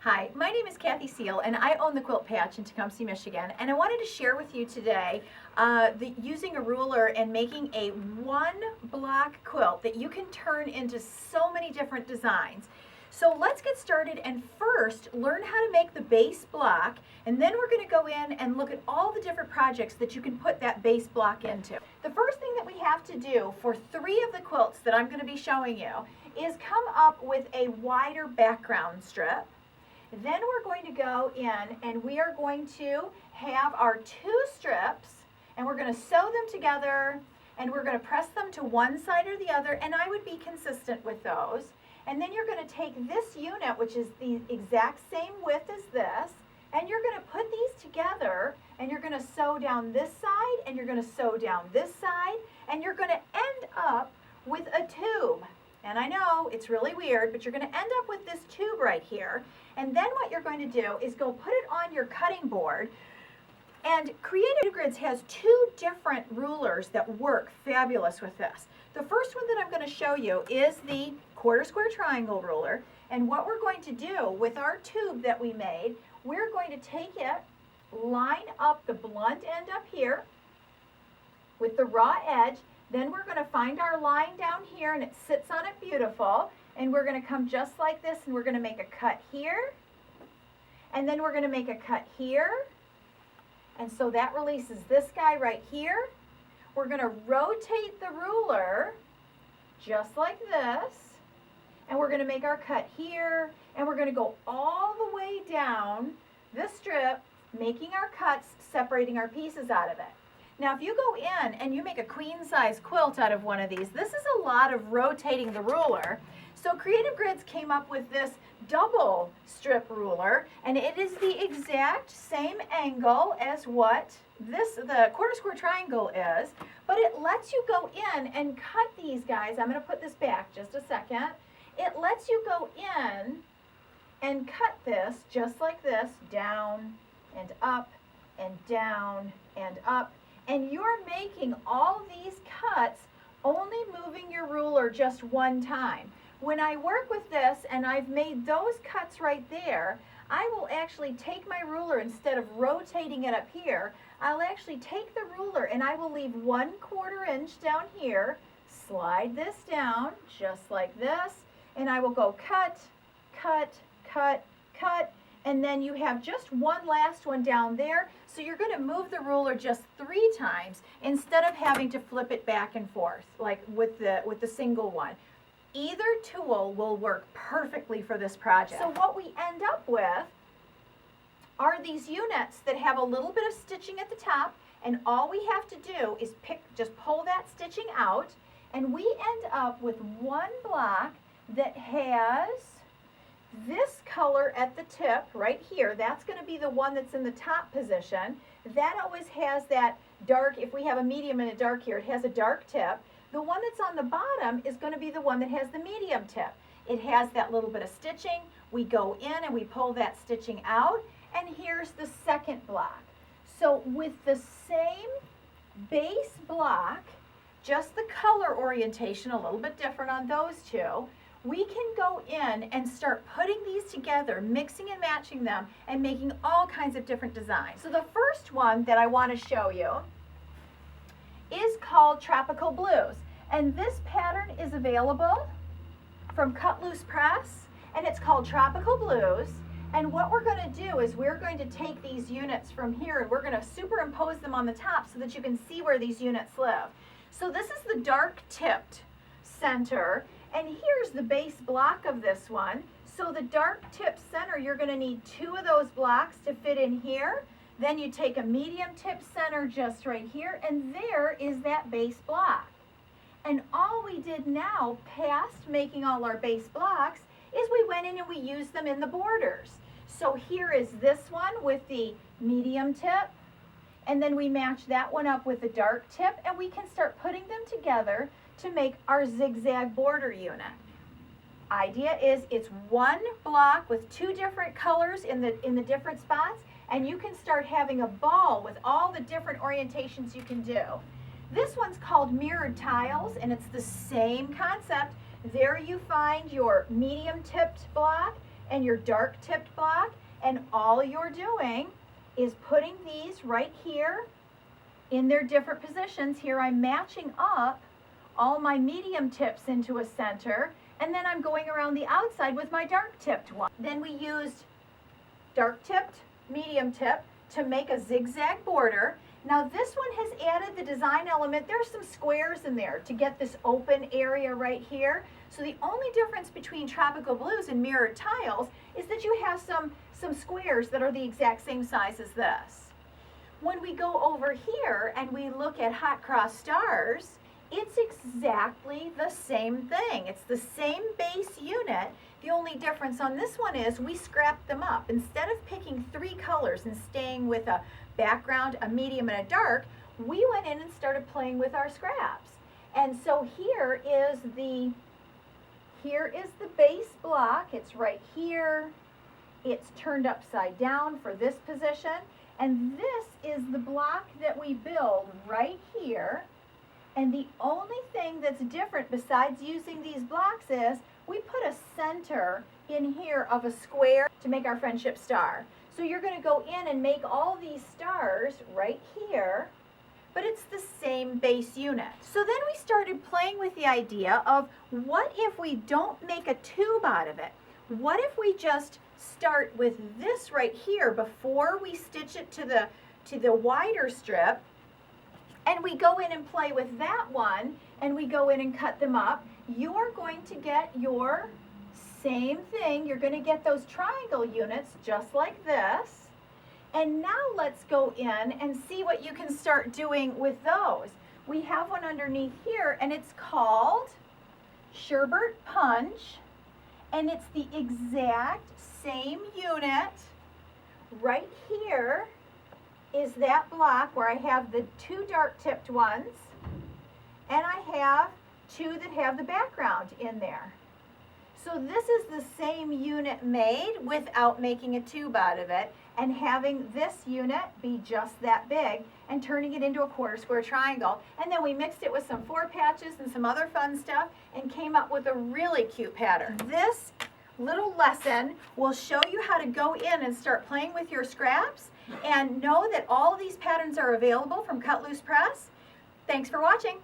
Hi, my name is Kathy Seal and I own the Quilt Patch in Tecumseh, Michigan, and I wanted to share with you today using a ruler and making a one block quilt that you can turn into so many different designs. So let's get started and first learn how to make the base block, and then we're going to go in and look at all the different projects that you can put that base block into. The first thing that we have to do for 3 of the quilts that I'm going to be showing you is come up with a wider background strip. Then we're going to go in and we are going to have our 2 strips and we're going to sew them together and we're going to press them to one side or the other, and I would be consistent with those. And then you're going to take this unit, which is the exact same width as this, and you're going to put these together and you're going to sew down this side and you're going to sew down this side, and you're going to end up with a tube. And I know it's really weird, but you're going to end up with this tube right here. And then what you're going to do is go put it on your cutting board. And Creative Grids has 2 different rulers that work fabulous with this. The first one that I'm going to show you is the quarter square triangle ruler. And what we're going to do with our tube that we made, we're going to take it, line up the blunt end up here with the raw edge. Then we're going to find our line down here and it sits on it beautiful. And we're going to come just like this and we're going to make a cut here. And then we're going to make a cut here. And so that releases this guy right here. We're going to rotate the ruler just like this. And we're going to make our cut here. And we're going to go all the way down this strip, making our cuts, separating our pieces out of it. Now, if you go in and you make a queen size quilt out of one of these, this is a lot of rotating the ruler. So Creative Grids came up with this double strip ruler, and it is the exact same angle as what the quarter square triangle is, but it lets you go in and cut these guys. I'm going to put this back just a second. It lets you go in and cut this just like this, down and up and down and up. And you're making all these cuts only moving your ruler just one time. When I work with this and I've made those cuts right there, I will actually take my ruler, instead of rotating it up here, I'll actually take the ruler and I will leave 1/4 inch down here, slide this down just like this, and I will go cut, cut, cut, cut, and then you have just one last one down there. So you're going to move the ruler just 3 times instead of having to flip it back and forth like with the single one. Either tool will work perfectly for this project. So what we end up with are these units that have a little bit of stitching at the top, and all we have to do is just pull that stitching out, and we end up with one block that has this color at the tip right here. That's going to be the one that's in the top position. That always has that dark, if we have a medium and a dark here, it has a dark tip. The one that's on the bottom is going to be the one that has the medium tip. It has that little bit of stitching. We go in and we pull that stitching out, and here's the second block. So with the same base block, just the color orientation a little bit different on those 2, we can go in and start putting these together, mixing and matching them, and making all kinds of different designs. So the first one that I want to show you is called Tropical Blues. And this pattern is available from Cut Loose Press, and it's called Tropical Blues. And what we're going to do is we're going to take these units from here and we're going to superimpose them on the top so that you can see where these units live. So this is the dark tipped center, and here's the base block of this one. So the dark tip center, you're going to need 2 of those blocks to fit in here. Then you take a medium tip center just right here, and there is that base block. And all we did now, past making all our base blocks, is we went in and we used them in the borders. So here is this one with the medium tip, and then we match that one up with the dark tip, and we can start putting them together to make our zigzag border unit. Idea is it's one block with 2 different colors in the different spots, and you can start having a ball with all the different orientations you can do. This one's called mirrored tiles, and it's the same concept. There you find your medium tipped block, and your dark tipped block, and all you're doing is putting these right here in their different positions. Here I'm matching up all my medium tips into a center, and then I'm going around the outside with my dark tipped one. Then we used dark tipped, medium tip to make a zigzag border. Now this one has added the design element. There's some squares in there to get this open area right here. So the only difference between tropical blues and mirrored tiles is that you have some squares that are the exact same size as this. When we go over here and we look at hot cross stars, it's exactly the same thing. It's the same base unit. The only difference on this one is we scrapped them up. Instead of picking 3 colors and staying with a background, a medium, and a dark, we went in and started playing with our scraps. And so here is the base block. It's right here. It's turned upside down for this position. And this is the block that we build right here. And the only thing that's different besides using these blocks is we put a center in here of a square to make our friendship star. So you're going to go in and make all these stars right here, but it's the same base unit. So then we started playing with the idea of what if we don't make a tube out of it? What if we just start with this right here before we stitch it to the wider strip, and we go in and play with that one, and we go in and cut them up? You are going to get your same thing. You're going to get those triangle units just like this. And now let's go in and see what you can start doing with those. We have one underneath here, and it's called Sherbert Punch, and it's the exact same unit. Right here is that block where I have the 2 dark tipped ones, and I have 2 that have the background in there. So this is the same unit made without making a tube out of it, and having this unit be just that big and turning it into a 1/4 square triangle. And then we mixed it with some 4 patches and some other fun stuff and came up with a really cute pattern. This little lesson will show you how to go in and start playing with your scraps, and know that all of these patterns are available from Cut Loose Press. Thanks for watching.